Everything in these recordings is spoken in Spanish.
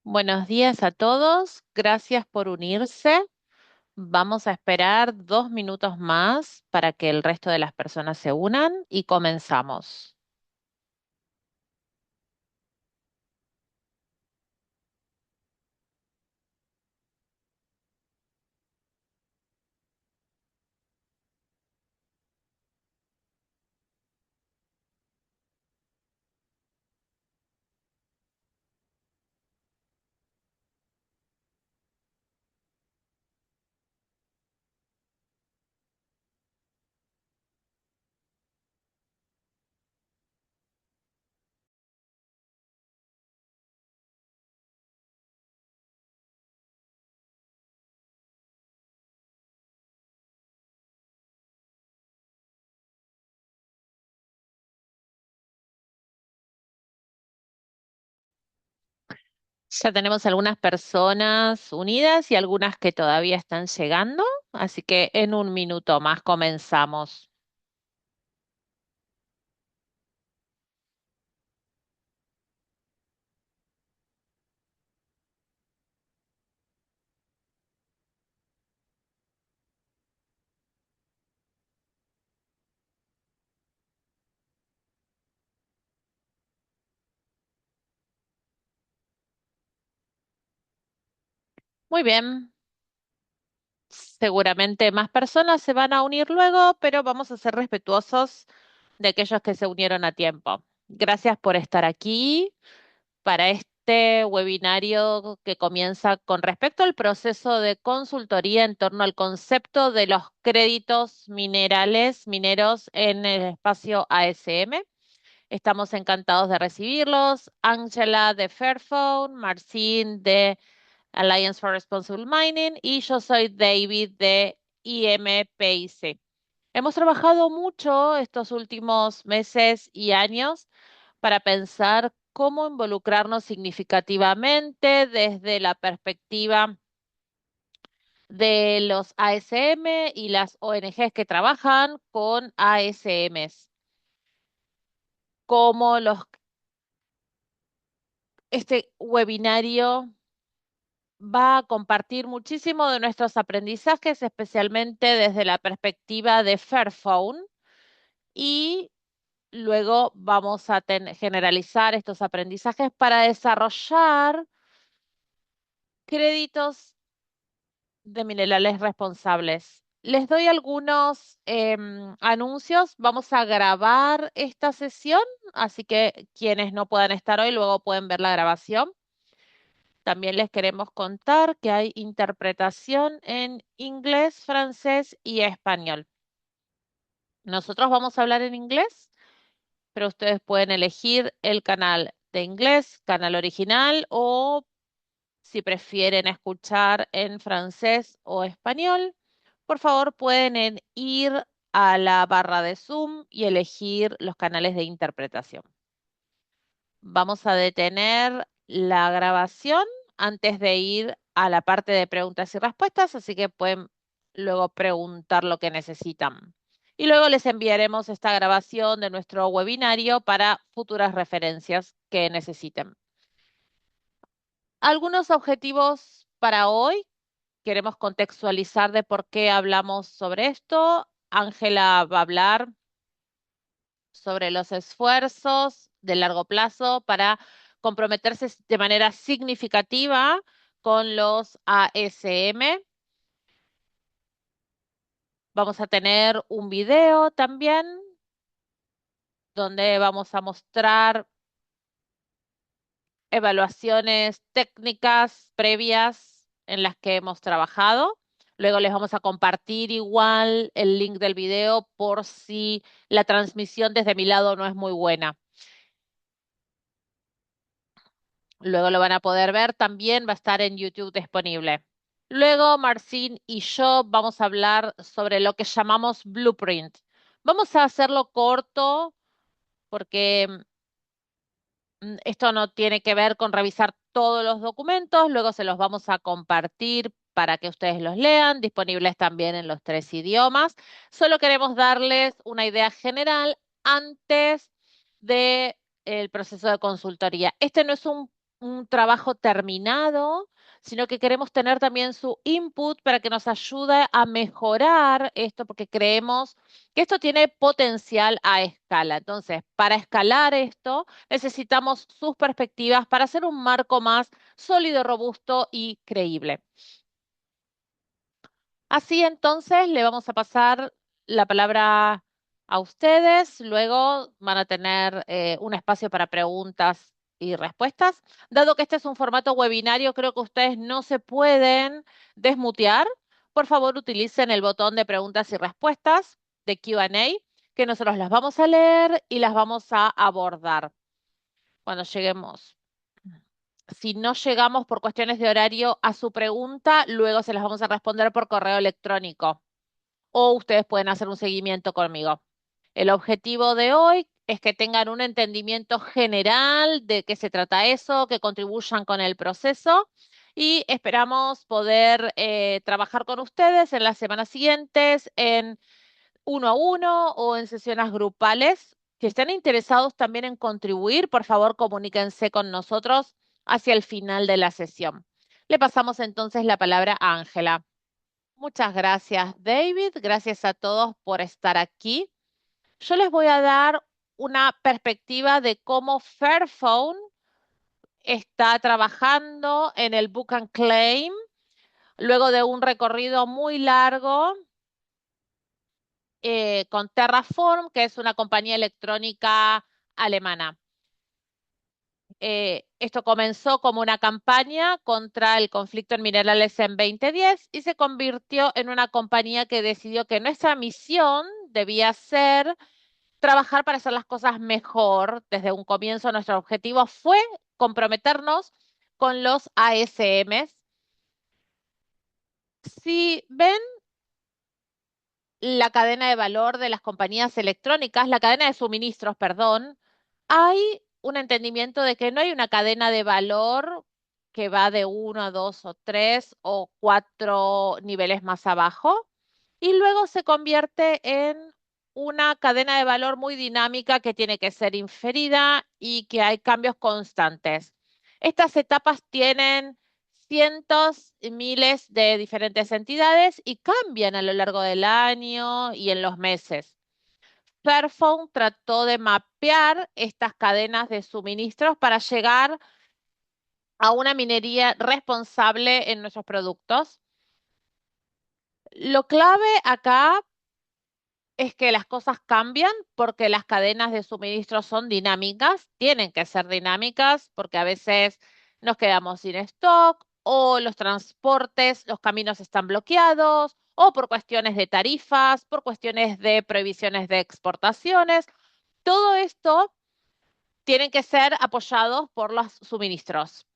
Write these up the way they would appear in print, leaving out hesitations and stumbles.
Buenos días a todos, gracias por unirse. Vamos a esperar 2 minutos más para que el resto de las personas se unan y comenzamos. Ya tenemos algunas personas unidas y algunas que todavía están llegando, así que en 1 minuto más comenzamos. Muy bien, seguramente más personas se van a unir luego, pero vamos a ser respetuosos de aquellos que se unieron a tiempo. Gracias por estar aquí para este webinario que comienza con respecto al proceso de consultoría en torno al concepto de los créditos mineros en el espacio ASM. Estamos encantados de recibirlos. Angela de Fairphone, Marcin de Alliance for Responsible Mining y yo soy David de IMPIC. Hemos trabajado mucho estos últimos meses y años para pensar cómo involucrarnos significativamente desde la perspectiva de los ASM y las ONGs que trabajan con ASMs. Cómo este webinario va a compartir muchísimo de nuestros aprendizajes, especialmente desde la perspectiva de Fairphone, y luego vamos a generalizar estos aprendizajes para desarrollar créditos de minerales responsables. Les doy algunos anuncios. Vamos a grabar esta sesión, así que quienes no puedan estar hoy luego pueden ver la grabación. También les queremos contar que hay interpretación en inglés, francés y español. Nosotros vamos a hablar en inglés, pero ustedes pueden elegir el canal de inglés, canal original, o si prefieren escuchar en francés o español, por favor pueden ir a la barra de Zoom y elegir los canales de interpretación. Vamos a detener la grabación antes de ir a la parte de preguntas y respuestas, así que pueden luego preguntar lo que necesitan. Y luego les enviaremos esta grabación de nuestro webinario para futuras referencias que necesiten. Algunos objetivos para hoy. Queremos contextualizar de por qué hablamos sobre esto. Ángela va a hablar sobre los esfuerzos de largo plazo para comprometerse de manera significativa con los ASM. Vamos a tener un video también donde vamos a mostrar evaluaciones técnicas previas en las que hemos trabajado. Luego les vamos a compartir igual el link del video por si la transmisión desde mi lado no es muy buena. Luego lo van a poder ver, también va a estar en YouTube disponible. Luego Marcin y yo vamos a hablar sobre lo que llamamos blueprint. Vamos a hacerlo corto porque esto no tiene que ver con revisar todos los documentos, luego se los vamos a compartir para que ustedes los lean, disponibles también en los 3 idiomas. Solo queremos darles una idea general antes del proceso de consultoría. Este no es un un trabajo terminado, sino que queremos tener también su input para que nos ayude a mejorar esto, porque creemos que esto tiene potencial a escala. Entonces, para escalar esto, necesitamos sus perspectivas para hacer un marco más sólido, robusto y creíble. Así entonces le vamos a pasar la palabra a ustedes, luego van a tener un espacio para preguntas y respuestas. Dado que este es un formato webinario, creo que ustedes no se pueden desmutear. Por favor, utilicen el botón de preguntas y respuestas de Q&A, que nosotros las vamos a leer y las vamos a abordar cuando lleguemos. Si no llegamos por cuestiones de horario a su pregunta, luego se las vamos a responder por correo electrónico o ustedes pueden hacer un seguimiento conmigo. El objetivo de hoy es que tengan un entendimiento general de qué se trata eso, que contribuyan con el proceso y esperamos poder trabajar con ustedes en las semanas siguientes en uno a uno o en sesiones grupales. Si están interesados también en contribuir, por favor comuníquense con nosotros hacia el final de la sesión. Le pasamos entonces la palabra a Ángela. Muchas gracias, David. Gracias a todos por estar aquí. Yo les voy a dar una perspectiva de cómo Fairphone está trabajando en el Book and Claim, luego de un recorrido muy largo con Terraform, que es una compañía electrónica alemana. Esto comenzó como una campaña contra el conflicto en minerales en 2010 y se convirtió en una compañía que decidió que nuestra misión debía ser trabajar para hacer las cosas mejor. Desde un comienzo nuestro objetivo fue comprometernos con los ASMs. Si ven la cadena de valor de las compañías electrónicas, la cadena de suministros, perdón, hay un entendimiento de que no hay una cadena de valor que va de uno a dos o tres o cuatro niveles más abajo y luego se convierte en una cadena de valor muy dinámica que tiene que ser inferida y que hay cambios constantes. Estas etapas tienen cientos y miles de diferentes entidades y cambian a lo largo del año y en los meses. Fairphone trató de mapear estas cadenas de suministros para llegar a una minería responsable en nuestros productos. Lo clave acá es que las cosas cambian porque las cadenas de suministro son dinámicas, tienen que ser dinámicas porque a veces nos quedamos sin stock o los transportes, los caminos están bloqueados o por cuestiones de tarifas, por cuestiones de prohibiciones de exportaciones. Todo esto tiene que ser apoyados por los suministros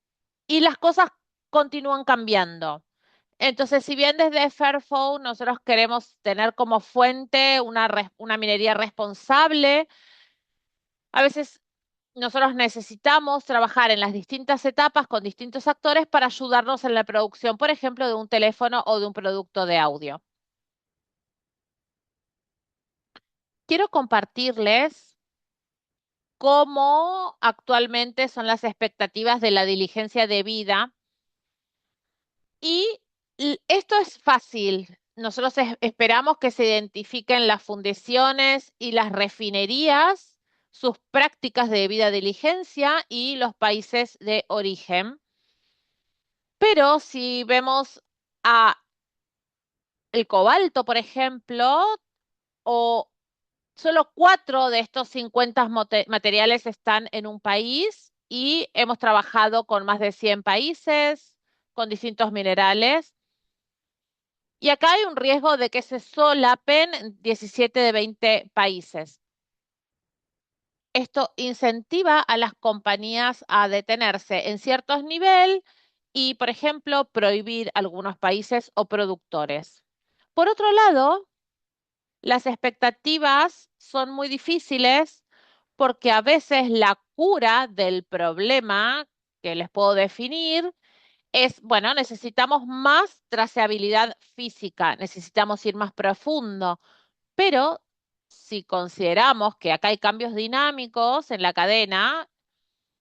y las cosas continúan cambiando. Entonces, si bien desde Fairphone nosotros queremos tener como fuente una minería responsable, a veces nosotros necesitamos trabajar en las distintas etapas con distintos actores para ayudarnos en la producción, por ejemplo, de un teléfono o de un producto de audio. Quiero compartirles cómo actualmente son las expectativas de la diligencia de vida. Y esto es fácil. Nosotros esperamos que se identifiquen las fundiciones y las refinerías, sus prácticas de debida diligencia y los países de origen. Pero si vemos a el cobalto, por ejemplo, o solo 4 de estos 50 materiales están en un país y hemos trabajado con más de 100 países, con distintos minerales. Y acá hay un riesgo de que se solapen 17 de 20 países. Esto incentiva a las compañías a detenerse en ciertos niveles y, por ejemplo, prohibir algunos países o productores. Por otro lado, las expectativas son muy difíciles porque a veces la cura del problema que les puedo definir es, bueno, necesitamos más trazabilidad física, necesitamos ir más profundo, pero si consideramos que acá hay cambios dinámicos en la cadena,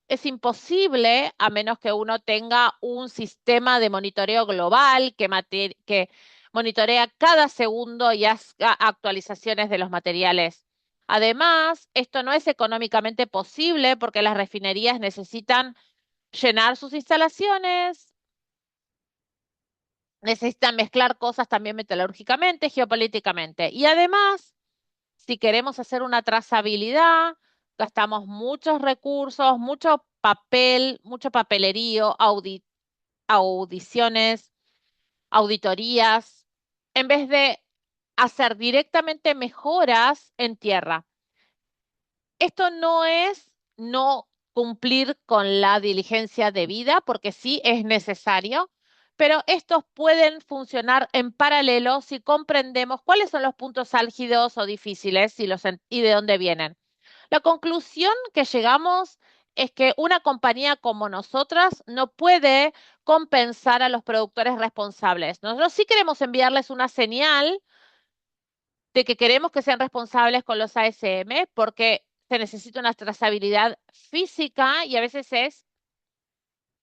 Es imposible, a menos que uno tenga un sistema de monitoreo global que monitorea cada segundo y haga actualizaciones de los materiales. Además, esto no es económicamente posible porque las refinerías necesitan llenar sus instalaciones, necesitan mezclar cosas también metalúrgicamente, geopolíticamente. Y además, si queremos hacer una trazabilidad, gastamos muchos recursos, mucho papel, mucho papelerío, audiciones, auditorías, en vez de hacer directamente mejoras en tierra. Esto no es no cumplir con la diligencia debida, porque sí es necesario, pero estos pueden funcionar en paralelo si comprendemos cuáles son los puntos álgidos o difíciles y de dónde vienen. La conclusión que llegamos es que una compañía como nosotras no puede compensar a los productores responsables. Nosotros sí queremos enviarles una señal de que queremos que sean responsables con los ASM porque se necesita una trazabilidad física y a veces es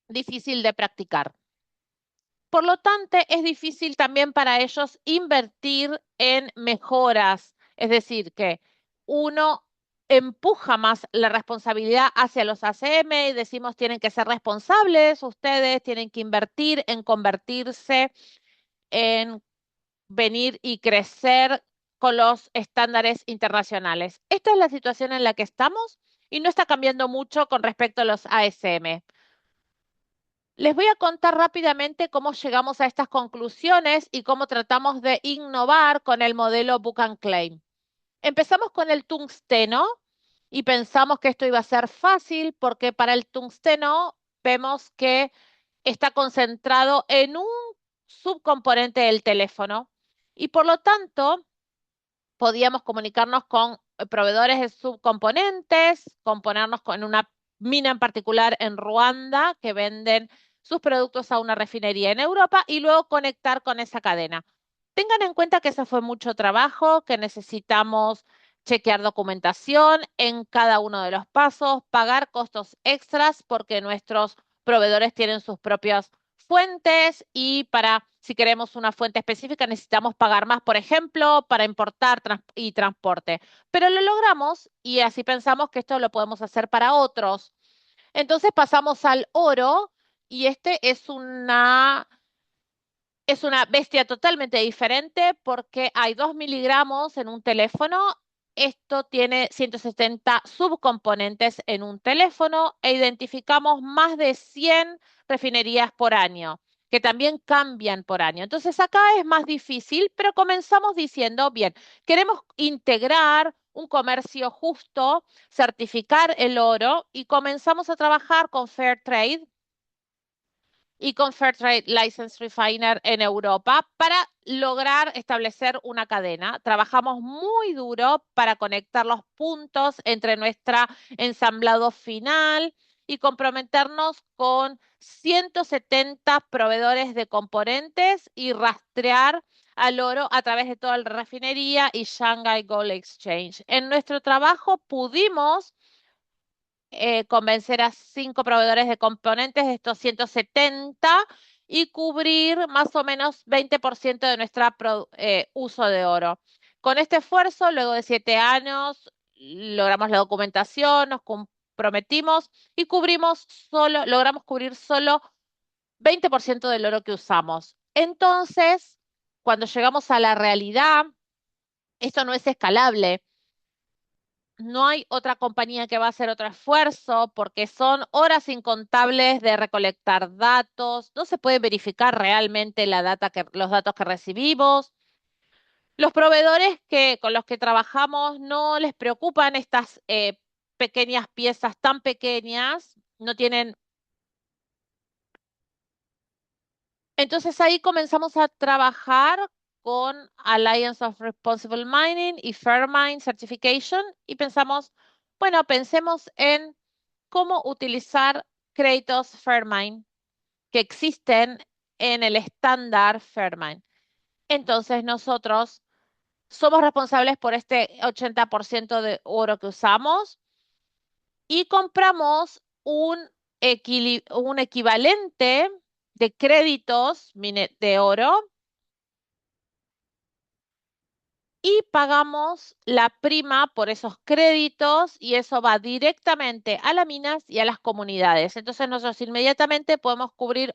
difícil de practicar. Por lo tanto, es difícil también para ellos invertir en mejoras, es decir, que uno empuja más la responsabilidad hacia los ACM y decimos tienen que ser responsables, ustedes tienen que invertir en convertirse, en venir y crecer con los estándares internacionales. Esta es la situación en la que estamos y no está cambiando mucho con respecto a los ASM. Les voy a contar rápidamente cómo llegamos a estas conclusiones y cómo tratamos de innovar con el modelo Book and Claim. Empezamos con el tungsteno y pensamos que esto iba a ser fácil porque para el tungsteno vemos que está concentrado en un subcomponente del teléfono y por lo tanto podíamos comunicarnos con proveedores de subcomponentes, componernos con una mina en particular en Ruanda que venden sus productos a una refinería en Europa y luego conectar con esa cadena. Tengan en cuenta que eso fue mucho trabajo, que necesitamos chequear documentación en cada uno de los pasos, pagar costos extras porque nuestros proveedores tienen sus propias fuentes y para, si queremos una fuente específica, necesitamos pagar más, por ejemplo, para importar y transporte. Pero lo logramos y así pensamos que esto lo podemos hacer para otros. Entonces pasamos al oro y este es una bestia totalmente diferente porque hay 2 miligramos en un teléfono. Esto tiene 170 subcomponentes en un teléfono e identificamos más de 100 refinerías por año, que también cambian por año. Entonces acá es más difícil, pero comenzamos diciendo, bien, queremos integrar un comercio justo, certificar el oro y comenzamos a trabajar con Fair Trade y con Fairtrade License Refiner en Europa para lograr establecer una cadena. Trabajamos muy duro para conectar los puntos entre nuestra ensamblado final y comprometernos con 170 proveedores de componentes y rastrear al oro a través de toda la refinería y Shanghai Gold Exchange. En nuestro trabajo pudimos convencer a 5 proveedores de componentes de estos 170 y cubrir más o menos 20% de nuestro uso de oro. Con este esfuerzo, luego de 7 años, logramos la documentación, nos comprometimos y logramos cubrir solo 20% del oro que usamos. Entonces, cuando llegamos a la realidad, esto no es escalable. No hay otra compañía que va a hacer otro esfuerzo porque son horas incontables de recolectar datos, no se puede verificar realmente los datos que recibimos. Los proveedores con los que trabajamos no les preocupan estas pequeñas piezas tan pequeñas, no tienen. Entonces ahí comenzamos a trabajar con Alliance of Responsible Mining y Fairmine Certification y pensamos, bueno, pensemos en cómo utilizar créditos Fairmine que existen en el estándar Fairmine. Entonces nosotros somos responsables por este 80% de oro que usamos y compramos un, un equivalente de créditos de oro y pagamos la prima por esos créditos y eso va directamente a las minas y a las comunidades. Entonces nosotros inmediatamente podemos cubrir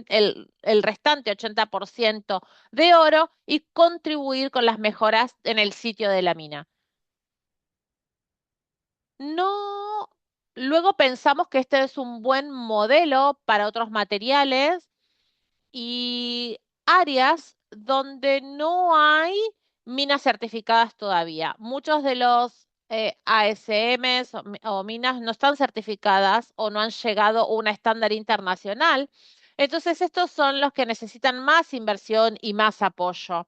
el restante 80% de oro y contribuir con las mejoras en el sitio de la mina. No, luego pensamos que este es un buen modelo para otros materiales y áreas donde no hay minas certificadas todavía. Muchos de los ASMs o minas no están certificadas o no han llegado a un estándar internacional. Entonces, estos son los que necesitan más inversión y más apoyo.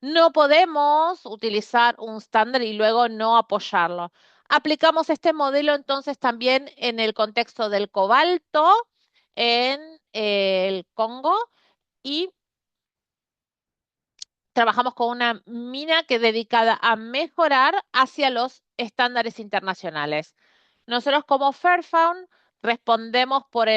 No podemos utilizar un estándar y luego no apoyarlo. Aplicamos este modelo entonces también en el contexto del cobalto en el Congo y trabajamos con una mina que es dedicada a mejorar hacia los estándares internacionales. Nosotros como Fairphone respondemos por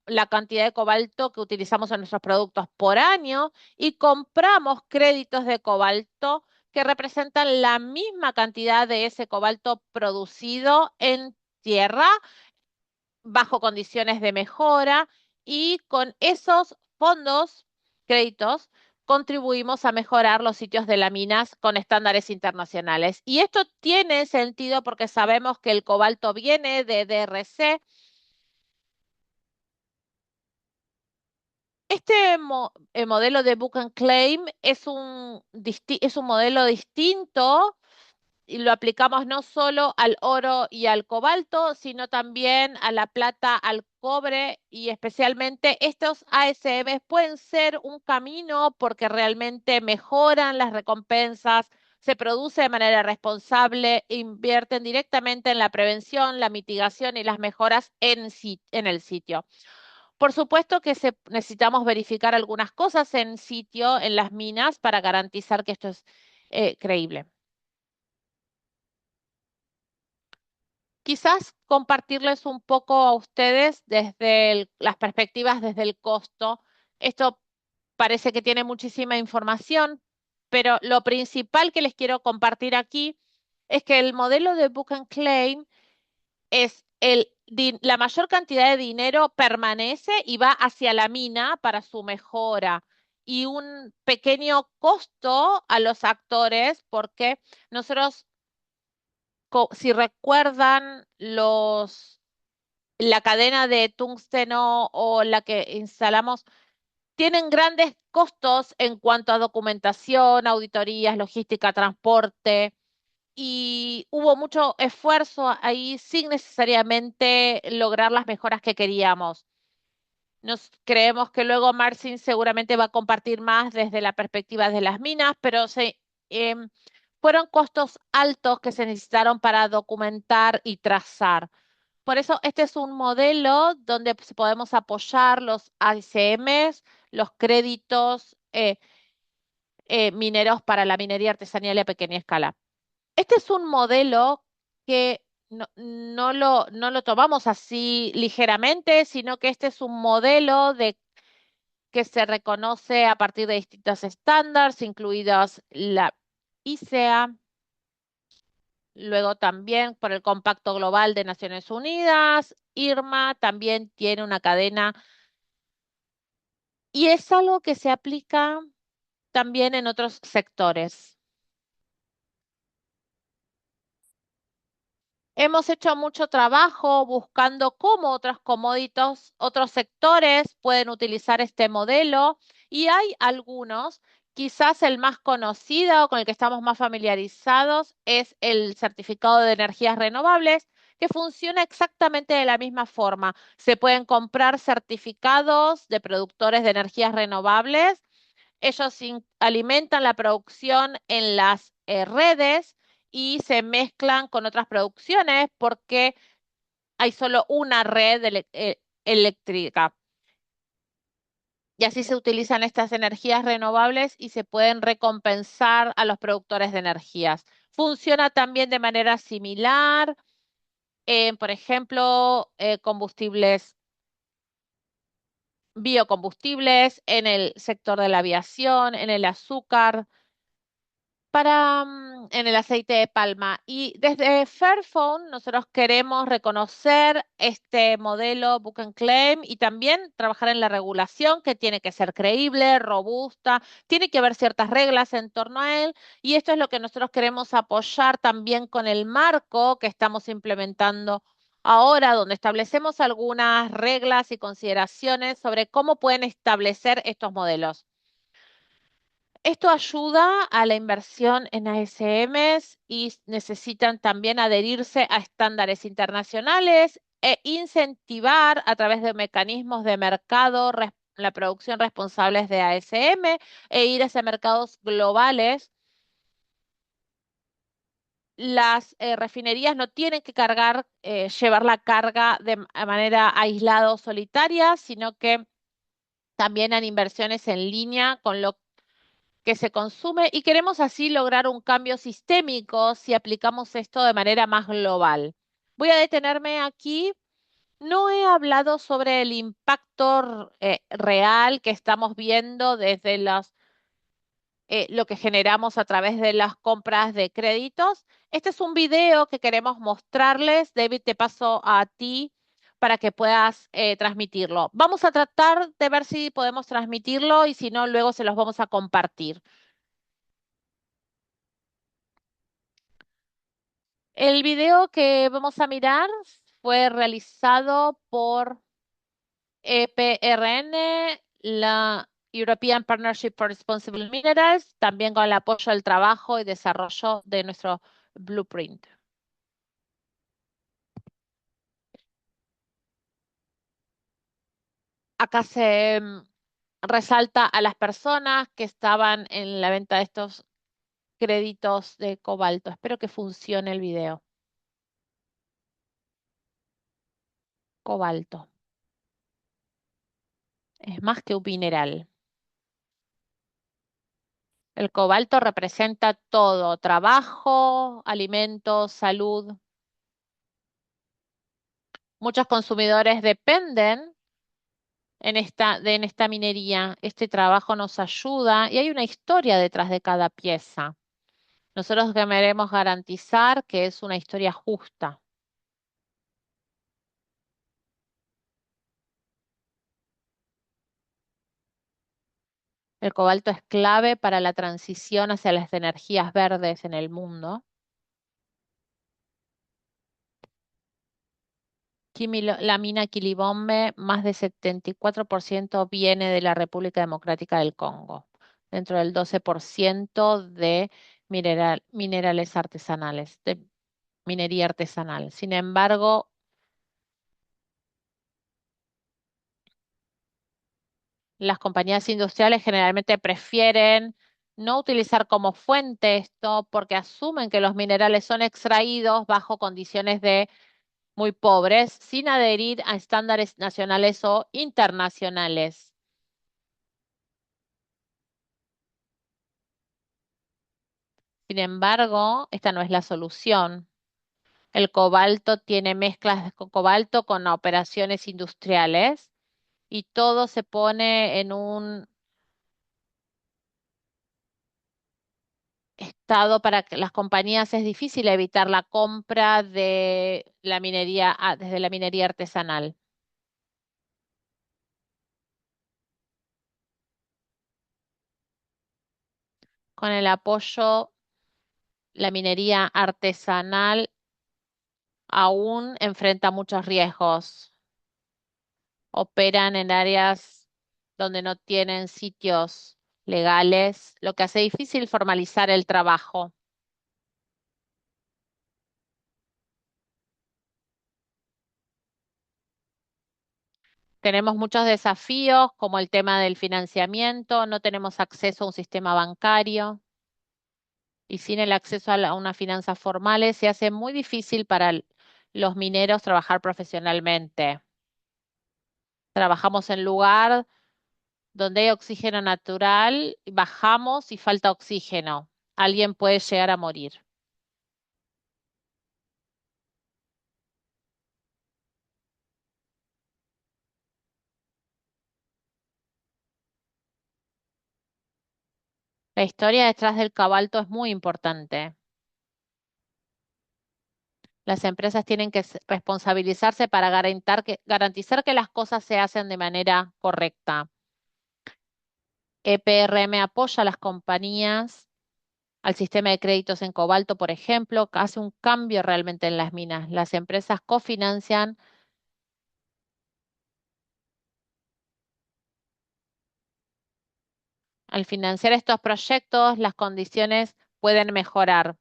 la cantidad de cobalto que utilizamos en nuestros productos por año y compramos créditos de cobalto que representan la misma cantidad de ese cobalto producido en tierra bajo condiciones de mejora y con esos fondos, créditos, contribuimos a mejorar los sitios de las minas con estándares internacionales. Y esto tiene sentido porque sabemos que el cobalto viene de DRC. Este modelo de Book and Claim es un modelo distinto y lo aplicamos no solo al oro y al cobalto, sino también a la plata, al cobre y especialmente estos ASMs pueden ser un camino porque realmente mejoran las recompensas, se produce de manera responsable, invierten directamente en la prevención, la mitigación y las mejoras en el sitio. Por supuesto que necesitamos verificar algunas cosas en sitio, en las minas, para garantizar que esto es creíble. Quizás compartirles un poco a ustedes desde las perspectivas, desde el costo. Esto parece que tiene muchísima información, pero lo principal que les quiero compartir aquí es que el modelo de Book and Claim es la mayor cantidad de dinero permanece y va hacia la mina para su mejora y un pequeño costo a los actores porque nosotros si recuerdan la cadena de tungsteno o la que instalamos, tienen grandes costos en cuanto a documentación, auditorías, logística, transporte, y hubo mucho esfuerzo ahí sin necesariamente lograr las mejoras que queríamos. Nos creemos que luego Marcin seguramente va a compartir más desde la perspectiva de las minas, pero fueron costos altos que se necesitaron para documentar y trazar. Por eso este es un modelo donde podemos apoyar los ACMs, los créditos mineros para la minería artesanal y a pequeña escala. Este es un modelo que no lo tomamos así ligeramente, sino que este es un modelo que se reconoce a partir de distintos estándares, incluidos la ICEA, luego también por el Compacto Global de Naciones Unidas, IRMA también tiene una cadena y es algo que se aplica también en otros sectores. Hemos hecho mucho trabajo buscando cómo otros commodities, otros sectores pueden utilizar este modelo y hay algunos, quizás el más conocido o con el que estamos más familiarizados es el certificado de energías renovables, que funciona exactamente de la misma forma. Se pueden comprar certificados de productores de energías renovables. Ellos alimentan la producción en las redes y se mezclan con otras producciones porque hay solo una red eléctrica. Y así se utilizan estas energías renovables y se pueden recompensar a los productores de energías. Funciona también de manera similar por ejemplo, combustibles, biocombustibles, en el sector de la aviación, en el azúcar, en el aceite de palma. Y desde Fairphone nosotros queremos reconocer este modelo Book and Claim y también trabajar en la regulación que tiene que ser creíble, robusta, tiene que haber ciertas reglas en torno a él y esto es lo que nosotros queremos apoyar también con el marco que estamos implementando ahora, donde establecemos algunas reglas y consideraciones sobre cómo pueden establecer estos modelos. Esto ayuda a la inversión en ASMs y necesitan también adherirse a estándares internacionales e incentivar a través de mecanismos de mercado la producción responsables de ASM e ir hacia mercados globales. Las refinerías no tienen que llevar la carga de manera aislada o solitaria, sino que también hay inversiones en línea con lo que se consume y queremos así lograr un cambio sistémico si aplicamos esto de manera más global. Voy a detenerme aquí. No he hablado sobre el impacto real que estamos viendo desde lo que generamos a través de las compras de créditos. Este es un video que queremos mostrarles. David, te paso a ti para que puedas transmitirlo. Vamos a tratar de ver si podemos transmitirlo y si no, luego se los vamos a compartir. El video que vamos a mirar fue realizado por EPRN, la European Partnership for Responsible Minerals, también con el apoyo al trabajo y desarrollo de nuestro blueprint. Acá se resalta a las personas que estaban en la venta de estos créditos de cobalto. Espero que funcione el video. Cobalto. Es más que un mineral. El cobalto representa todo, trabajo, alimentos, salud. Muchos consumidores dependen en esta minería. Este trabajo nos ayuda y hay una historia detrás de cada pieza. Nosotros queremos garantizar que es una historia justa. El cobalto es clave para la transición hacia las energías verdes en el mundo. La mina Quilibombe, más de 74% viene de la República Democrática del Congo, dentro del 12% de minerales artesanales, de minería artesanal. Sin embargo, las compañías industriales generalmente prefieren no utilizar como fuente esto porque asumen que los minerales son extraídos bajo condiciones de muy pobres, sin adherir a estándares nacionales o internacionales. Sin embargo, esta no es la solución. El cobalto tiene mezclas de cobalto con operaciones industriales y todo se pone en un estado para que las compañías es difícil evitar la compra de la minería desde la minería artesanal. Con el apoyo, la minería artesanal aún enfrenta muchos riesgos. Operan en áreas donde no tienen sitios legales, lo que hace difícil formalizar el trabajo. Tenemos muchos desafíos, como el tema del financiamiento, no tenemos acceso a un sistema bancario y sin el acceso a unas finanzas formales se hace muy difícil para los mineros trabajar profesionalmente. Trabajamos en lugar donde hay oxígeno natural, bajamos y falta oxígeno. Alguien puede llegar a morir. La historia detrás del cobalto es muy importante. Las empresas tienen que responsabilizarse para garantizar que las cosas se hacen de manera correcta. EPRM apoya a las compañías, al sistema de créditos en cobalto, por ejemplo, que hace un cambio realmente en las minas. Las empresas cofinancian. Al financiar estos proyectos, las condiciones pueden mejorar.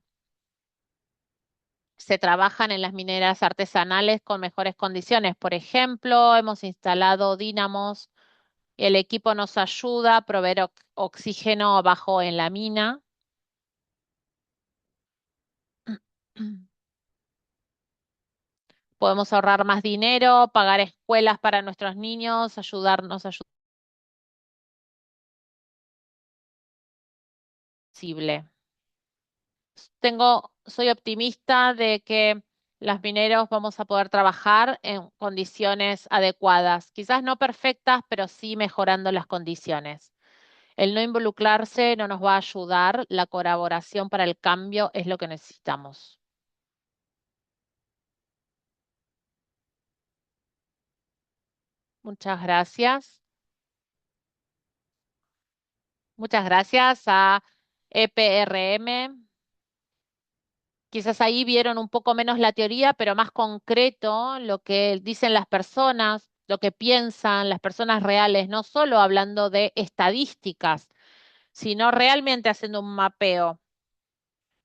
Se trabajan en las mineras artesanales con mejores condiciones. Por ejemplo, hemos instalado dínamos. El equipo nos ayuda a proveer oxígeno abajo en la mina. Podemos ahorrar más dinero, pagar escuelas para nuestros niños, ayudarnos a posible. Soy optimista de que los mineros vamos a poder trabajar en condiciones adecuadas, quizás no perfectas, pero sí mejorando las condiciones. El no involucrarse no nos va a ayudar, la colaboración para el cambio es lo que necesitamos. Muchas gracias. Muchas gracias a EPRM. Quizás ahí vieron un poco menos la teoría, pero más concreto lo que dicen las personas, lo que piensan las personas reales, no solo hablando de estadísticas, sino realmente haciendo un mapeo.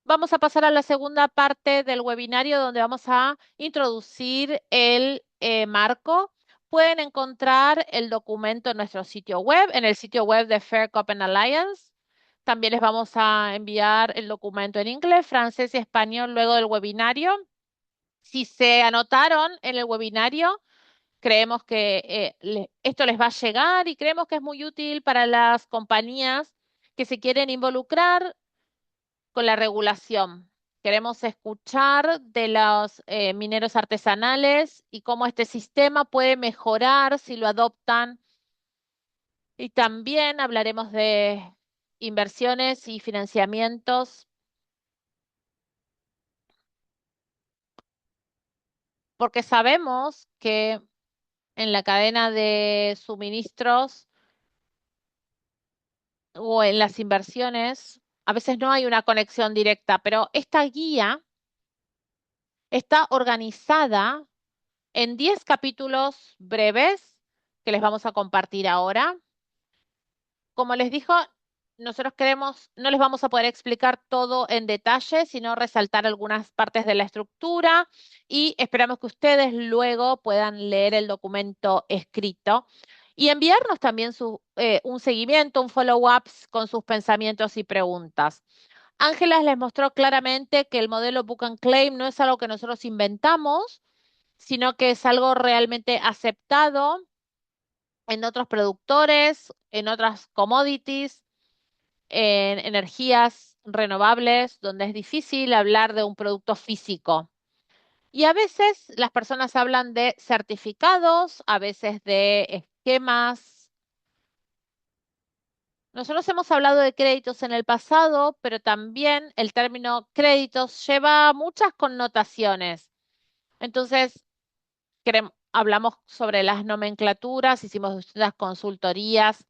Vamos a pasar a la segunda parte del webinario donde vamos a introducir el marco. Pueden encontrar el documento en nuestro sitio web, en el sitio web de Fair Copen Alliance. También les vamos a enviar el documento en inglés, francés y español luego del webinario. Si se anotaron en el webinario, creemos que esto les va a llegar y creemos que es muy útil para las compañías que se quieren involucrar con la regulación. Queremos escuchar de los mineros artesanales y cómo este sistema puede mejorar si lo adoptan. Y también hablaremos de inversiones y financiamientos, porque sabemos que en la cadena de suministros o en las inversiones a veces no hay una conexión directa, pero esta guía está organizada en 10 capítulos breves que les vamos a compartir ahora. Como les dijo, nosotros queremos, no les vamos a poder explicar todo en detalle, sino resaltar algunas partes de la estructura y esperamos que ustedes luego puedan leer el documento escrito y enviarnos también un seguimiento, un follow-up con sus pensamientos y preguntas. Ángela les mostró claramente que el modelo Book and Claim no es algo que nosotros inventamos, sino que es algo realmente aceptado en otros productores, en otras commodities, en energías renovables, donde es difícil hablar de un producto físico. Y a veces las personas hablan de certificados, a veces de esquemas. Nosotros hemos hablado de créditos en el pasado, pero también el término créditos lleva muchas connotaciones. Entonces, hablamos sobre las nomenclaturas, hicimos distintas consultorías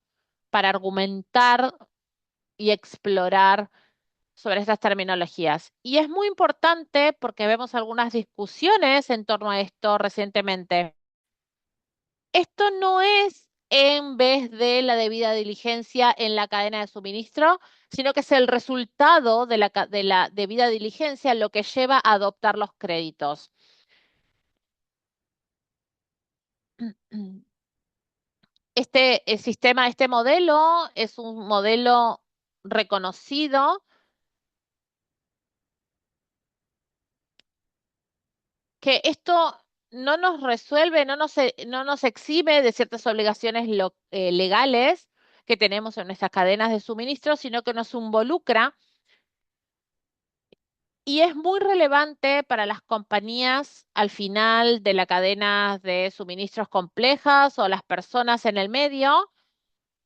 para argumentar y explorar sobre estas terminologías. Y es muy importante porque vemos algunas discusiones en torno a esto recientemente. Esto no es en vez de la debida diligencia en la cadena de suministro, sino que es el resultado de de la debida diligencia lo que lleva a adoptar los créditos. Este sistema, este modelo es un modelo reconocido que esto no nos resuelve, no nos exime de ciertas obligaciones legales que tenemos en nuestras cadenas de suministro, sino que nos involucra y es muy relevante para las compañías al final de la cadena de suministros complejas o las personas en el medio,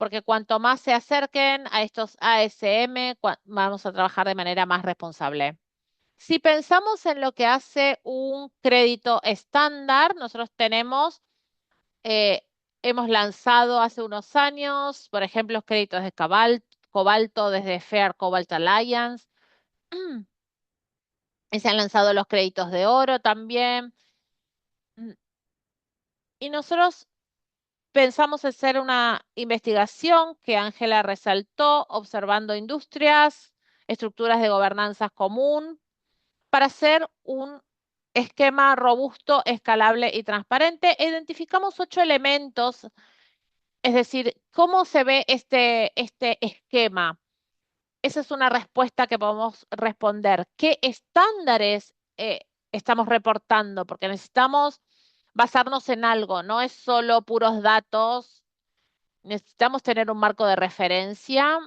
porque cuanto más se acerquen a estos ASM, vamos a trabajar de manera más responsable. Si pensamos en lo que hace un crédito estándar, nosotros eh, hemos lanzado hace unos años, por ejemplo, los créditos de cobalto desde Fair Cobalt Alliance, y se han lanzado los créditos de oro también. Mm, Y nosotros pensamos hacer una investigación que Ángela resaltó, observando industrias, estructuras de gobernanza común, para hacer un esquema robusto, escalable y transparente. Identificamos 8 elementos, es decir, ¿cómo se ve este esquema? Esa es una respuesta que podemos responder. ¿Qué estándares estamos reportando? Porque necesitamos basarnos en algo, no es solo puros datos. Necesitamos tener un marco de referencia.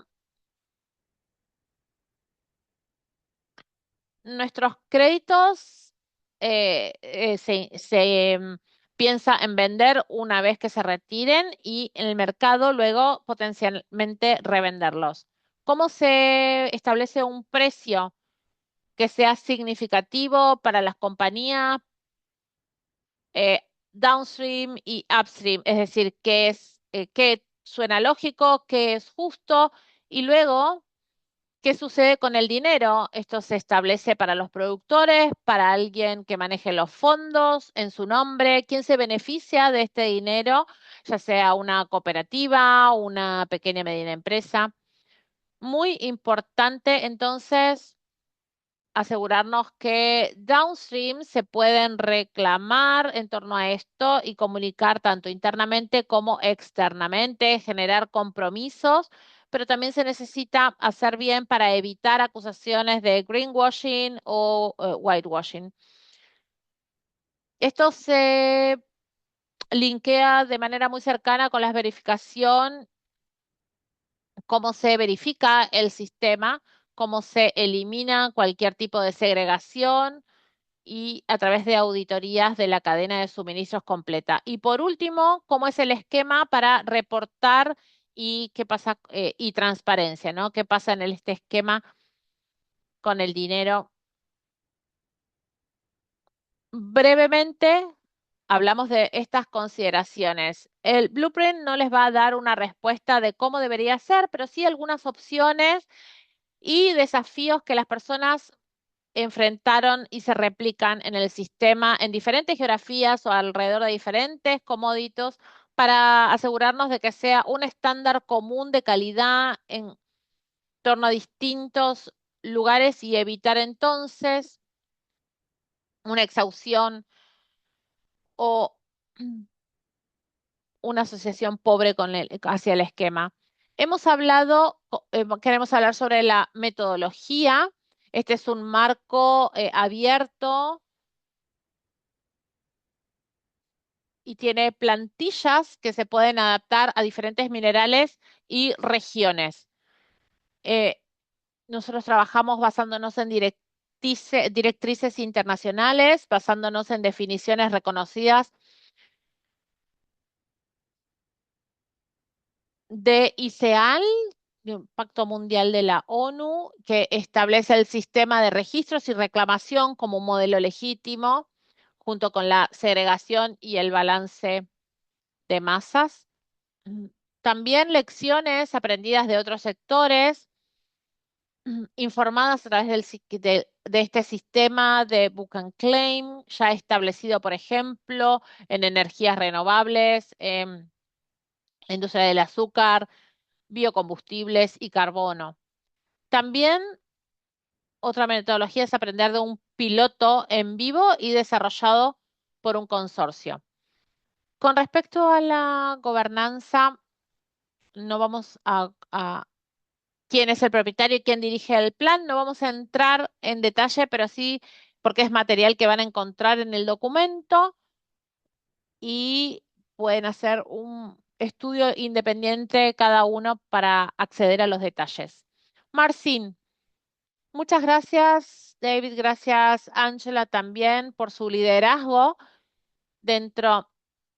Nuestros créditos se piensa en vender una vez que se retiren y en el mercado luego potencialmente revenderlos. ¿Cómo se establece un precio que sea significativo para las compañías eh, downstream y upstream? Es decir, qué suena lógico, qué es justo y luego ¿qué sucede con el dinero? Esto se establece para los productores, para alguien que maneje los fondos en su nombre. ¿Quién se beneficia de este dinero? Ya sea una cooperativa, una pequeña y mediana empresa. Muy importante, entonces, asegurarnos que downstream se pueden reclamar en torno a esto y comunicar tanto internamente como externamente, generar compromisos, pero también se necesita hacer bien para evitar acusaciones de greenwashing o whitewashing. Esto se linkea de manera muy cercana con la verificación, cómo se verifica el sistema, cómo se elimina cualquier tipo de segregación y a través de auditorías de la cadena de suministros completa. Y por último, ¿cómo es el esquema para reportar y qué pasa y transparencia, ¿no? ¿Qué pasa en este esquema con el dinero? Brevemente, hablamos de estas consideraciones. El blueprint no les va a dar una respuesta de cómo debería ser, pero sí algunas opciones y desafíos que las personas enfrentaron y se replican en el sistema en diferentes geografías o alrededor de diferentes comóditos para asegurarnos de que sea un estándar común de calidad en torno a distintos lugares y evitar entonces una exhaustión o una asociación pobre hacia el esquema. Queremos hablar sobre la metodología. Este es un marco abierto y tiene plantillas que se pueden adaptar a diferentes minerales y regiones. Eh, Nosotros trabajamos basándonos en directrices internacionales, basándonos en definiciones reconocidas de ICEAL, de un Pacto Mundial de la ONU, que establece el sistema de registros y reclamación como un modelo legítimo, junto con la segregación y el balance de masas. Mm, También lecciones aprendidas de otros sectores, informadas a través de este sistema de Book and Claim, ya establecido, por ejemplo, en energías renovables, la industria del azúcar, biocombustibles y carbono. También otra metodología es aprender de un piloto en vivo y desarrollado por un consorcio. Con respecto a la gobernanza, no vamos a quién es el propietario y quién dirige el plan. No vamos a entrar en detalle, pero sí porque es material que van a encontrar en el documento y pueden hacer un estudio independiente cada uno para acceder a los detalles. Marcin, muchas gracias, David, gracias, Angela, también por su liderazgo dentro.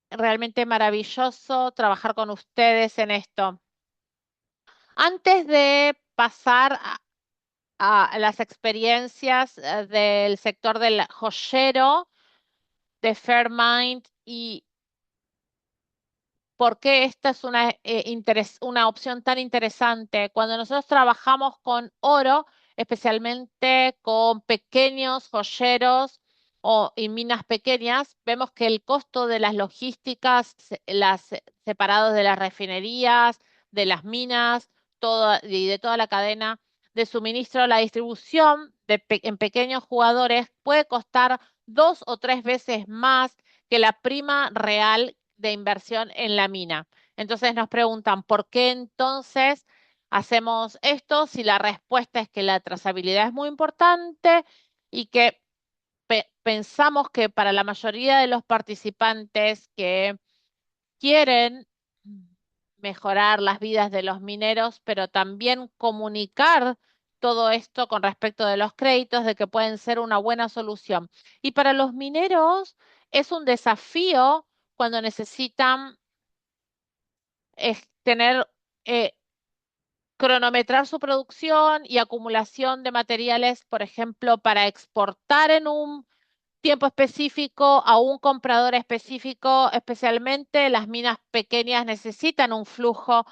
Realmente maravilloso trabajar con ustedes en esto. Antes de pasar a las experiencias del sector del joyero, de Fairmind y por qué esta es una opción tan interesante. Cuando nosotros trabajamos con oro, especialmente con pequeños joyeros y minas pequeñas, vemos que el costo de las logísticas, separados de las refinerías, de las minas, y de toda la cadena de suministro, la distribución en pequeños jugadores puede costar 2 o 3 veces más que la prima real de inversión en la mina. Entonces nos preguntan, ¿por qué entonces hacemos esto? Si la respuesta es que la trazabilidad es muy importante y que pensamos que para la mayoría de los participantes que quieren mejorar las vidas de los mineros, pero también comunicar todo esto con respecto de los créditos, de que pueden ser una buena solución. Y para los mineros es un desafío cuando necesitan tener, eh, cronometrar su producción y acumulación de materiales, por ejemplo, para exportar en un tiempo específico a un comprador específico, especialmente las minas pequeñas necesitan un flujo.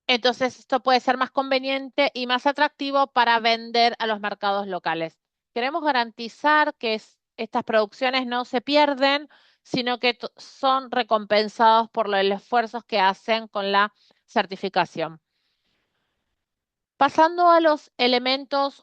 Entonces, esto puede ser más conveniente y más atractivo para vender a los mercados locales. Queremos garantizar que estas producciones no se pierden, sino que son recompensados por los esfuerzos que hacen con la certificación. Pasando a los elementos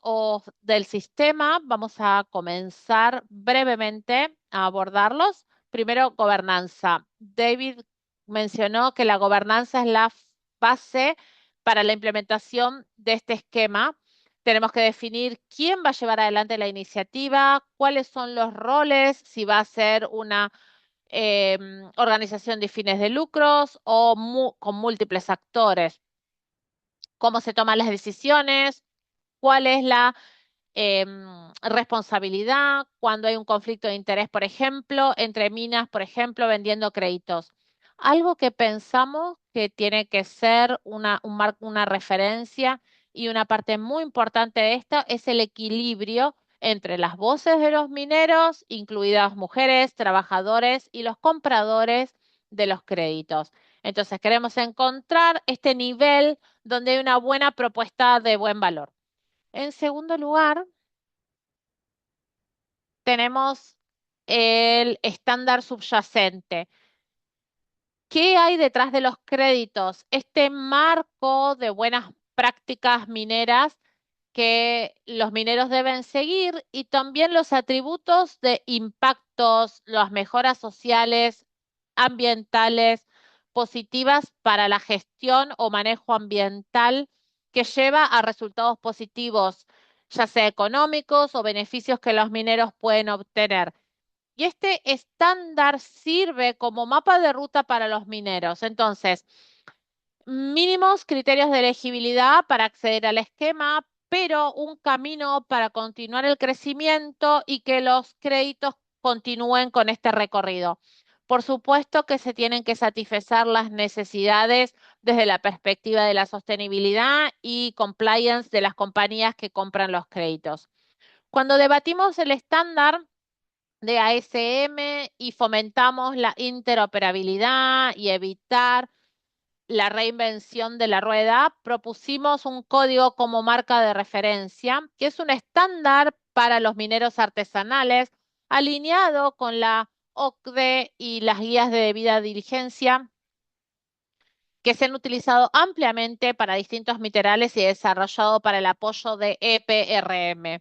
del sistema, vamos a comenzar brevemente a abordarlos. Primero, gobernanza. David mencionó que la gobernanza es la base para la implementación de este esquema. Tenemos que definir quién va a llevar adelante la iniciativa, cuáles son los roles, si va a ser una organización de fines de lucros o con múltiples actores, cómo se toman las decisiones, cuál es la responsabilidad cuando hay un conflicto de interés, por ejemplo, entre minas, por ejemplo, vendiendo créditos. Algo que pensamos que tiene que ser una referencia y una parte muy importante de esto es el equilibrio entre las voces de los mineros, incluidas mujeres, trabajadores y los compradores de los créditos. Entonces, queremos encontrar este nivel donde hay una buena propuesta de buen valor. En segundo lugar, tenemos el estándar subyacente. ¿Qué hay detrás de los créditos? Este marco de buenas prácticas mineras que los mineros deben seguir y también los atributos de impactos, las mejoras sociales, ambientales, positivas para la gestión o manejo ambiental que lleva a resultados positivos, ya sea económicos o beneficios que los mineros pueden obtener. Y este estándar sirve como mapa de ruta para los mineros. Entonces, mínimos criterios de elegibilidad para acceder al esquema, pero un camino para continuar el crecimiento y que los créditos continúen con este recorrido. Por supuesto que se tienen que satisfacer las necesidades desde la perspectiva de la sostenibilidad y compliance de las compañías que compran los créditos. Cuando debatimos el estándar de ASM y fomentamos la interoperabilidad y evitar la reinvención de la rueda, propusimos un código como marca de referencia, que es un estándar para los mineros artesanales, alineado con la OCDE y las guías de debida diligencia que se han utilizado ampliamente para distintos minerales y desarrollado para el apoyo de EPRM.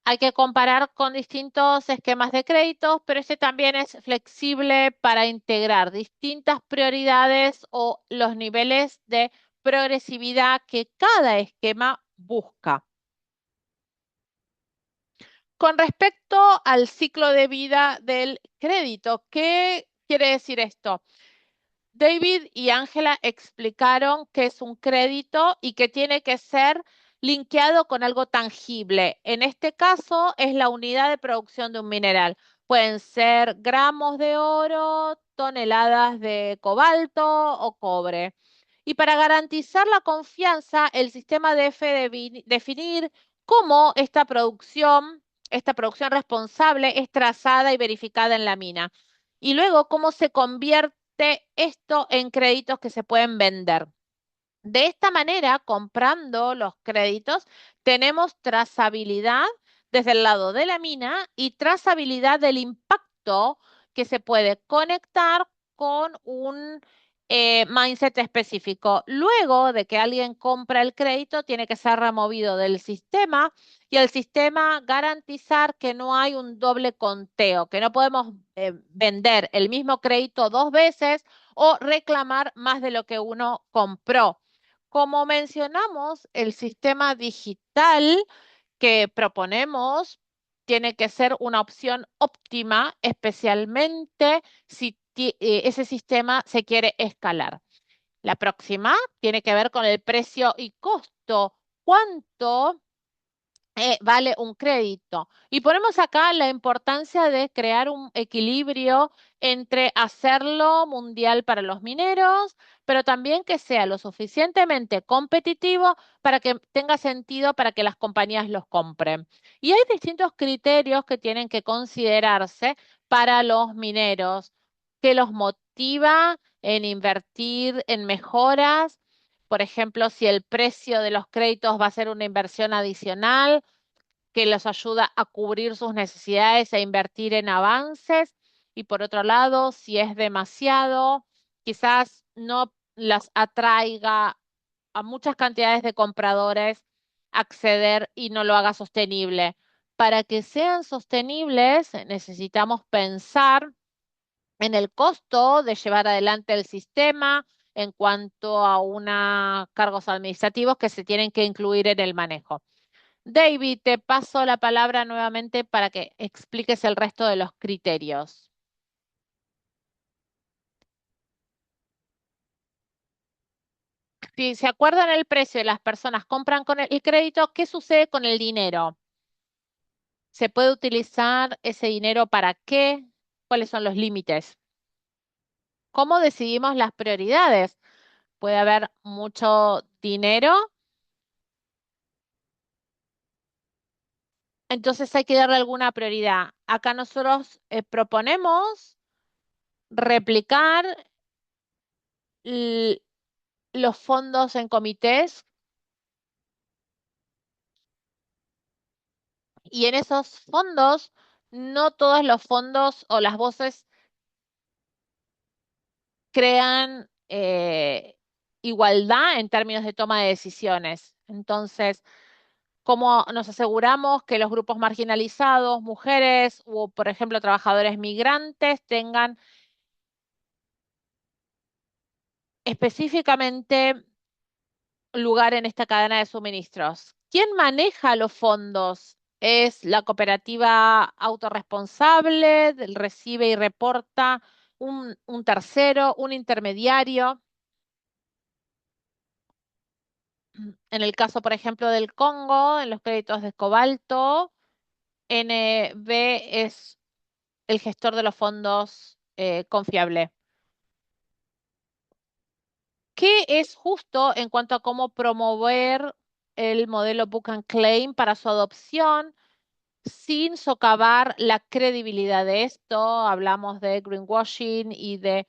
Hay que comparar con distintos esquemas de créditos, pero este también es flexible para integrar distintas prioridades o los niveles de progresividad que cada esquema busca. Con respecto al ciclo de vida del crédito, ¿qué quiere decir esto? David y Ángela explicaron que es un crédito y que tiene que ser linkeado con algo tangible. En este caso es la unidad de producción de un mineral. Pueden ser gramos de oro, toneladas de cobalto o cobre. Y para garantizar la confianza, el sistema debe definir cómo esta producción responsable es trazada y verificada en la mina. Y luego cómo se convierte esto en créditos que se pueden vender. De esta manera, comprando los créditos, tenemos trazabilidad desde el lado de la mina y trazabilidad del impacto que se puede conectar con un mindset específico. Luego de que alguien compra el crédito, tiene que ser removido del sistema y el sistema garantizar que no hay un doble conteo, que no podemos vender el mismo crédito dos veces o reclamar más de lo que uno compró. Como mencionamos, el sistema digital que proponemos tiene que ser una opción óptima, especialmente si ese sistema se quiere escalar. La próxima tiene que ver con el precio y costo. ¿Cuánto vale un crédito? Y ponemos acá la importancia de crear un equilibrio entre hacerlo mundial para los mineros, pero también que sea lo suficientemente competitivo para que tenga sentido para que las compañías los compren. Y hay distintos criterios que tienen que considerarse para los mineros, que los motiva en invertir en mejoras. Por ejemplo, si el precio de los créditos va a ser una inversión adicional que los ayuda a cubrir sus necesidades e invertir en avances. Y por otro lado, si es demasiado, quizás no las atraiga a muchas cantidades de compradores acceder y no lo haga sostenible. Para que sean sostenibles, necesitamos pensar en el costo de llevar adelante el sistema en cuanto a una cargos administrativos que se tienen que incluir en el manejo. David, te paso la palabra nuevamente para que expliques el resto de los criterios. Si se acuerdan el precio y las personas compran con el crédito, ¿qué sucede con el dinero? ¿Se puede utilizar ese dinero para qué? ¿Cuáles son los límites? ¿Cómo decidimos las prioridades? Puede haber mucho dinero, entonces hay que darle alguna prioridad. Acá nosotros proponemos replicar l- los fondos en comités. Y en esos fondos, no todos los fondos o las voces crean igualdad en términos de toma de decisiones. Entonces, ¿cómo nos aseguramos que los grupos marginalizados, mujeres o, por ejemplo, trabajadores migrantes tengan específicamente lugar en esta cadena de suministros? ¿Quién maneja los fondos? ¿Es la cooperativa autorresponsable? ¿Recibe y reporta un tercero, un intermediario? En el caso, por ejemplo, del Congo, en los créditos de cobalto, NB es el gestor de los fondos confiable. ¿Qué es justo en cuanto a cómo promover el modelo Book and Claim para su adopción, sin socavar la credibilidad de esto? Hablamos de greenwashing y de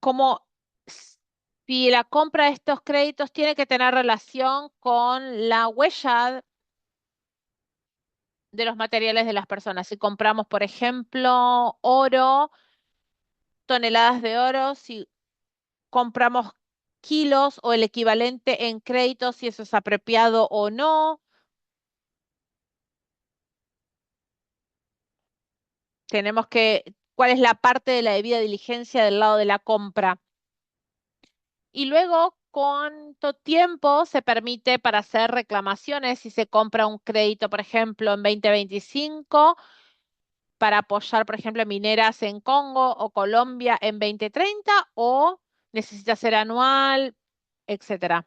cómo si la compra de estos créditos tiene que tener relación con la huella de los materiales de las personas. Si compramos, por ejemplo, oro, toneladas de oro, si compramos kilos o el equivalente en créditos, si eso es apropiado o no. Tenemos que, cuál es la parte de la debida diligencia del lado de la compra. Y luego, ¿cuánto tiempo se permite para hacer reclamaciones si se compra un crédito, por ejemplo, en 2025, para apoyar, por ejemplo, mineras en Congo o Colombia en 2030, o necesita ser anual, etcétera?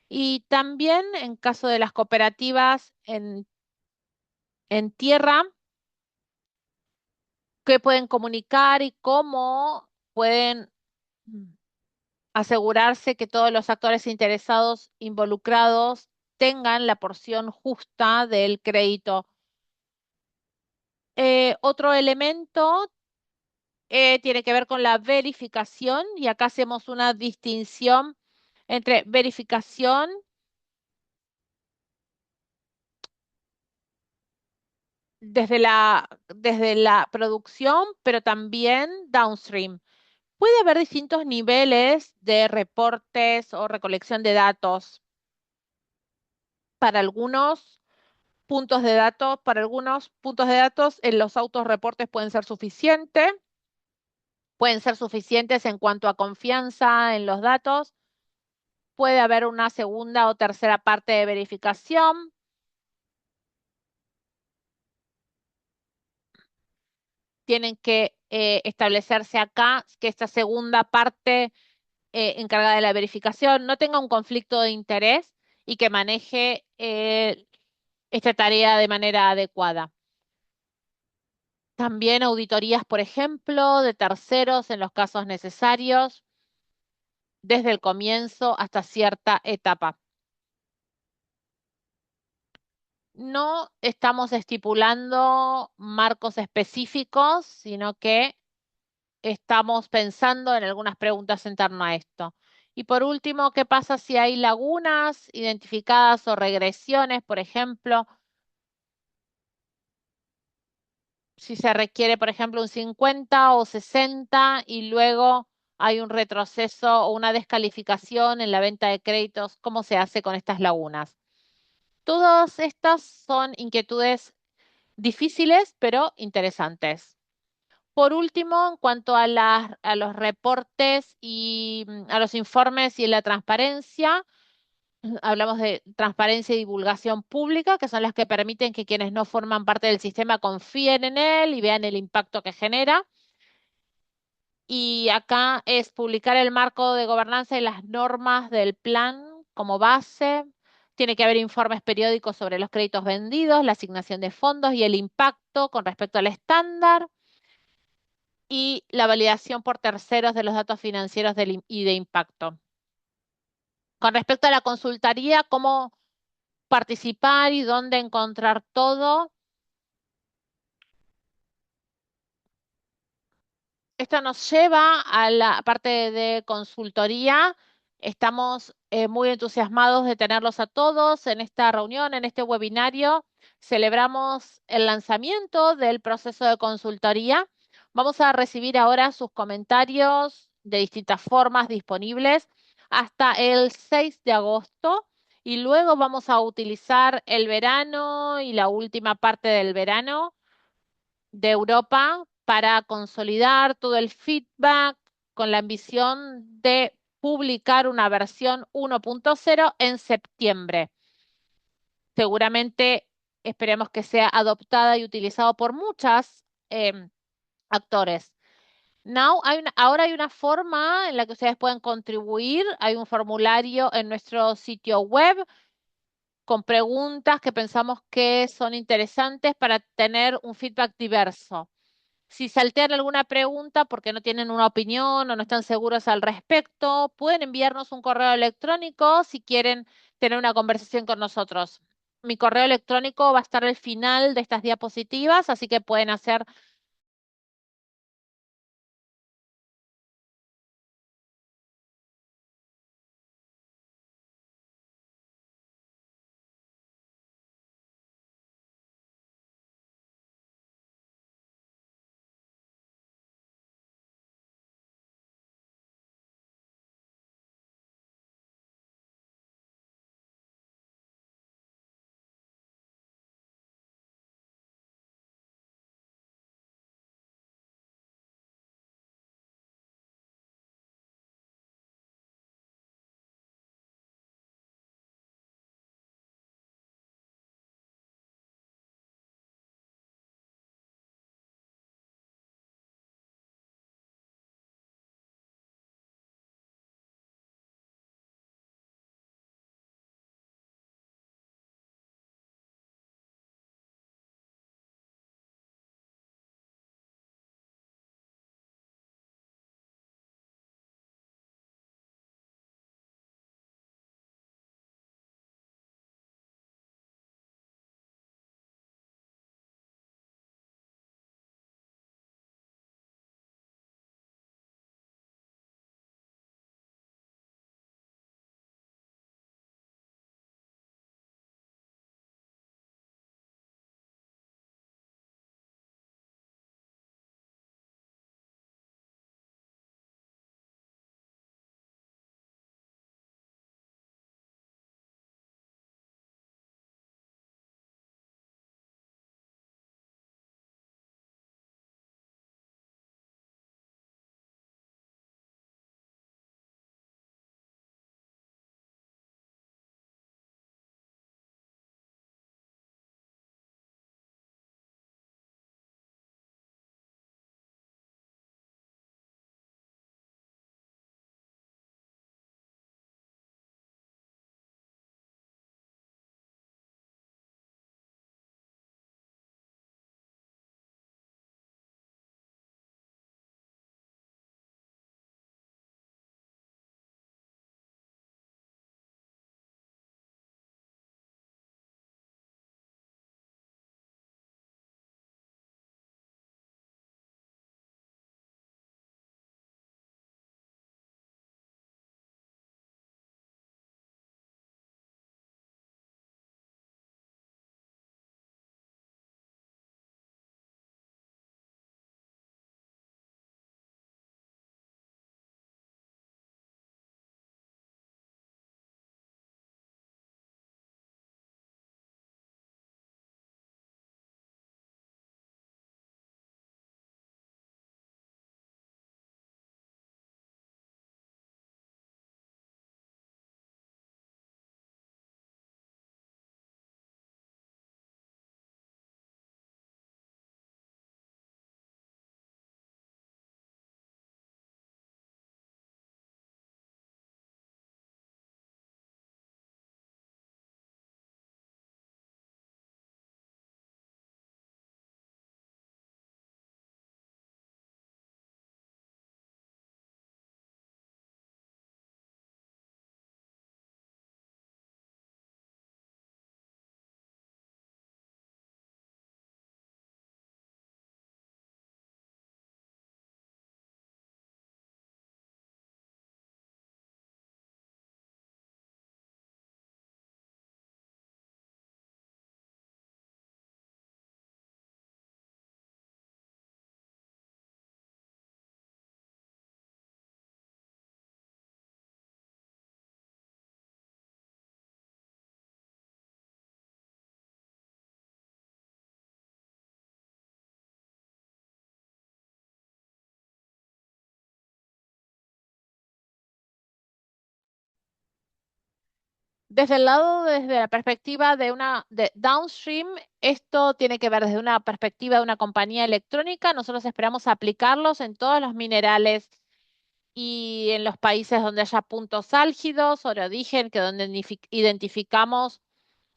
Y también en caso de las cooperativas en tierra, qué pueden comunicar y cómo pueden asegurarse que todos los actores interesados involucrados tengan la porción justa del crédito. Otro elemento tiene que ver con la verificación y acá hacemos una distinción entre verificación desde la producción, pero también downstream. Puede haber distintos niveles de reportes o recolección de datos. Para algunos puntos de datos en los autorreportes pueden ser suficientes en cuanto a confianza en los datos. Puede haber una segunda o tercera parte de verificación. Tienen que establecerse acá que esta segunda parte encargada de la verificación no tenga un conflicto de interés y que maneje esta tarea de manera adecuada. También auditorías, por ejemplo, de terceros en los casos necesarios, desde el comienzo hasta cierta etapa. No estamos estipulando marcos específicos, sino que estamos pensando en algunas preguntas en torno a esto. Y por último, ¿qué pasa si hay lagunas identificadas o regresiones, por ejemplo? Si se requiere, por ejemplo, un 50 o 60 y luego hay un retroceso o una descalificación en la venta de créditos, ¿cómo se hace con estas lagunas? Todas estas son inquietudes difíciles, pero interesantes. Por último, en cuanto a los reportes y a los informes y la transparencia, hablamos de transparencia y divulgación pública, que son las que permiten que quienes no forman parte del sistema confíen en él y vean el impacto que genera. Y acá es publicar el marco de gobernanza y las normas del plan como base. Tiene que haber informes periódicos sobre los créditos vendidos, la asignación de fondos y el impacto con respecto al estándar y la validación por terceros de los datos financieros y de impacto. Con respecto a la consultoría, cómo participar y dónde encontrar todo. Esto nos lleva a la parte de consultoría. Estamos muy entusiasmados de tenerlos a todos en esta reunión, en este webinario. Celebramos el lanzamiento del proceso de consultoría. Vamos a recibir ahora sus comentarios de distintas formas disponibles hasta el 6 de agosto y luego vamos a utilizar el verano y la última parte del verano de Europa para consolidar todo el feedback con la ambición de publicar una versión 1.0 en septiembre. Seguramente esperemos que sea adoptada y utilizada por muchas actores. Ahora hay una forma en la que ustedes pueden contribuir. Hay un formulario en nuestro sitio web con preguntas que pensamos que son interesantes para tener un feedback diverso. Si saltean alguna pregunta porque no tienen una opinión o no están seguros al respecto, pueden enviarnos un correo electrónico si quieren tener una conversación con nosotros. Mi correo electrónico va a estar al final de estas diapositivas, así que pueden hacer Desde la perspectiva de una de downstream, esto tiene que ver desde una perspectiva de una compañía electrónica. Nosotros esperamos aplicarlos en todos los minerales y en los países donde haya puntos álgidos o de origen, que donde identificamos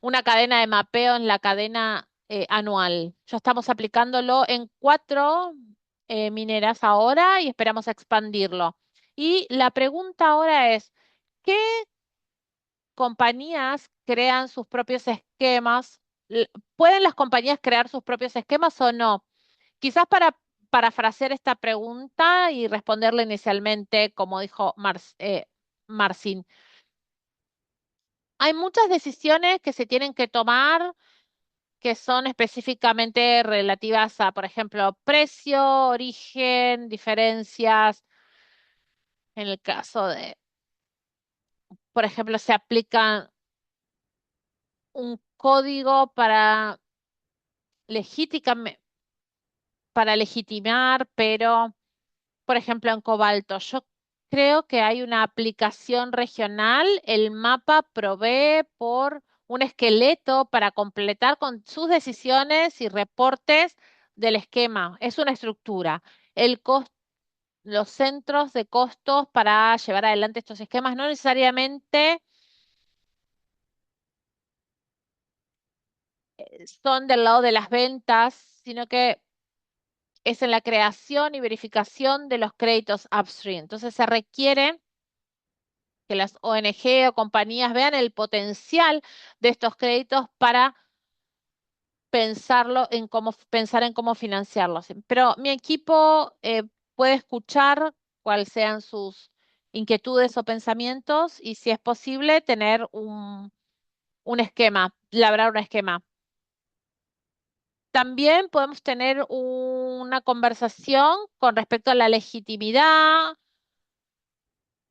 una cadena de mapeo en la cadena anual. Ya estamos aplicándolo en cuatro mineras ahora y esperamos expandirlo. Y la pregunta ahora es, ¿qué compañías crean sus propios esquemas? ¿Pueden las compañías crear sus propios esquemas o no? Quizás para parafrasear esta pregunta y responderle inicialmente, como dijo Marcin, hay muchas decisiones que se tienen que tomar que son específicamente relativas a, por ejemplo, precio, origen, diferencias. En el caso de, por ejemplo, se aplica un código legítima- para legitimar, pero, por ejemplo, en Cobalto, yo creo que hay una aplicación regional. El mapa provee por un esqueleto para completar con sus decisiones y reportes del esquema. Es una estructura. El costo los centros de costos para llevar adelante estos esquemas no necesariamente son del lado de las ventas, sino que es en la creación y verificación de los créditos upstream. Entonces se requiere que las ONG o compañías vean el potencial de estos créditos para pensar en cómo financiarlos. Pero mi equipo puede escuchar cuáles sean sus inquietudes o pensamientos y si es posible tener un esquema, labrar un esquema. También podemos tener una conversación con respecto a la legitimidad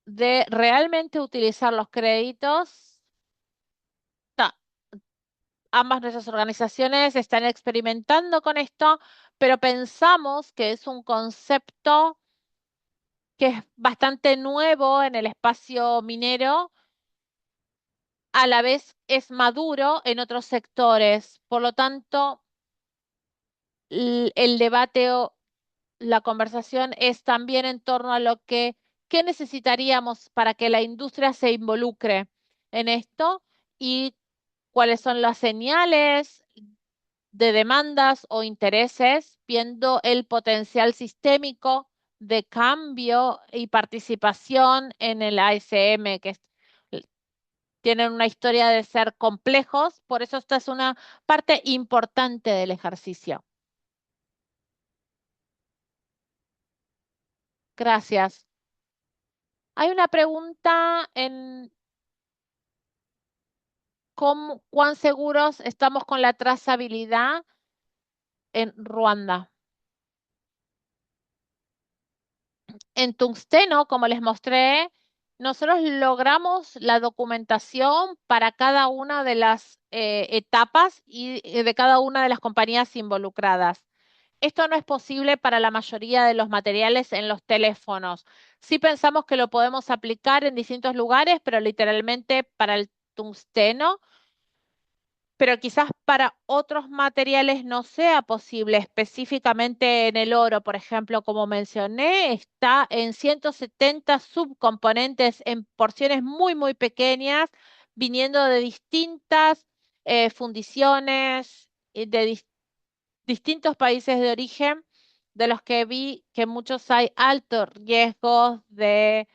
de realmente utilizar los créditos. Ta- Ambas nuestras organizaciones están experimentando con esto, pero pensamos que es un concepto que es bastante nuevo en el espacio minero, a la vez es maduro en otros sectores. Por lo tanto, el debate o la conversación es también en torno a lo que, qué necesitaríamos para que la industria se involucre en esto y cuáles son las señales de demandas o intereses, viendo el potencial sistémico de cambio y participación en el ASM, tienen una historia de ser complejos, por eso esta es una parte importante del ejercicio. Gracias. Hay una pregunta en cuán seguros estamos con la trazabilidad en Ruanda. En tungsteno, como les mostré, nosotros logramos la documentación para cada una de las etapas y de cada una de las compañías involucradas. Esto no es posible para la mayoría de los materiales en los teléfonos. Sí pensamos que lo podemos aplicar en distintos lugares, pero literalmente para el tungsteno, pero quizás para otros materiales no sea posible, específicamente en el oro, por ejemplo, como mencioné, está en 170 subcomponentes en porciones muy, muy pequeñas, viniendo de distintas fundiciones, distintos países de origen, de los que vi que muchos hay altos riesgos de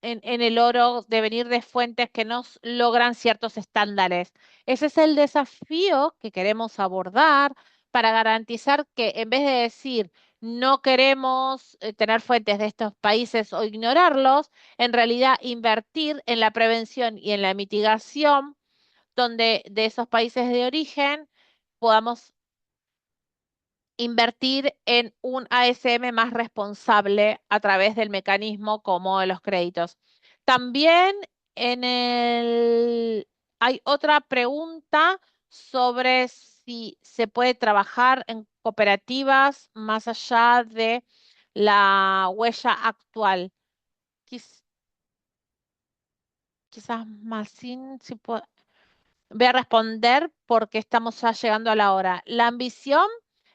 en el oro de venir de fuentes que no logran ciertos estándares. Ese es el desafío que queremos abordar para garantizar que en vez de decir no queremos tener fuentes de estos países o ignorarlos, en realidad invertir en la prevención y en la mitigación donde de esos países de origen podamos invertir en un ASM más responsable a través del mecanismo como de los créditos. También hay otra pregunta sobre si se puede trabajar en cooperativas más allá de la huella actual. Quis- quizás Marcin, si puede. Voy a responder porque estamos ya llegando a la hora. La ambición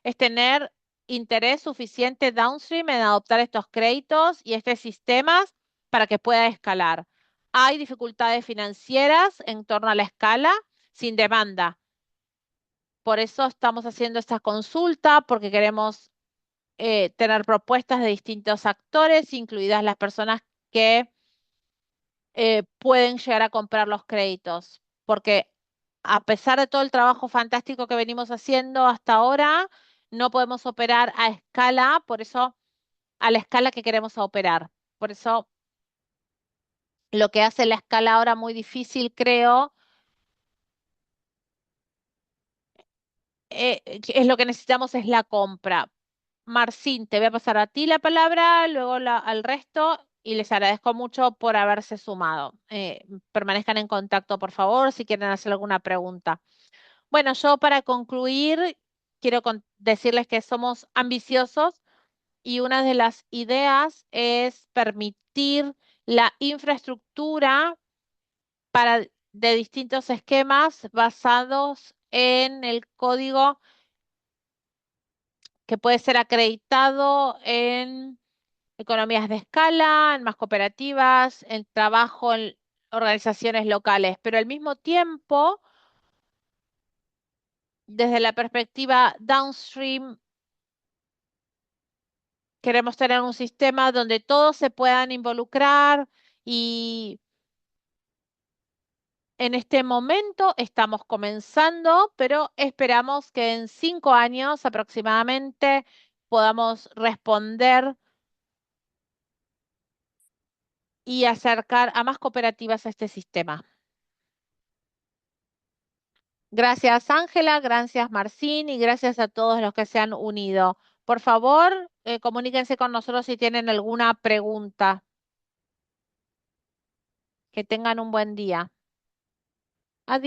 es tener interés suficiente downstream en adoptar estos créditos y estos sistemas para que pueda escalar. Hay dificultades financieras en torno a la escala sin demanda. Por eso estamos haciendo esta consulta, porque queremos tener propuestas de distintos actores, incluidas las personas que pueden llegar a comprar los créditos, porque a pesar de todo el trabajo fantástico que venimos haciendo hasta ahora, no podemos operar a escala, por eso, a la escala que queremos operar. Por eso, lo que hace la escala ahora muy difícil, creo, que es lo que necesitamos es la compra. Marcín, te voy a pasar a ti la palabra, luego al resto, y les agradezco mucho por haberse sumado. Permanezcan en contacto, por favor, si quieren hacer alguna pregunta. Bueno, yo para concluir, quiero decirles que somos ambiciosos y una de las ideas es permitir la infraestructura de distintos esquemas basados en el código que puede ser acreditado en economías de escala, en más cooperativas, en trabajo en organizaciones locales, pero al mismo tiempo, desde la perspectiva downstream, queremos tener un sistema donde todos se puedan involucrar y en este momento estamos comenzando, pero esperamos que en 5 años aproximadamente podamos responder y acercar a más cooperativas a este sistema. Gracias, Ángela, gracias, Marcín, y gracias a todos los que se han unido. Por favor, comuníquense con nosotros si tienen alguna pregunta. Que tengan un buen día. Adiós.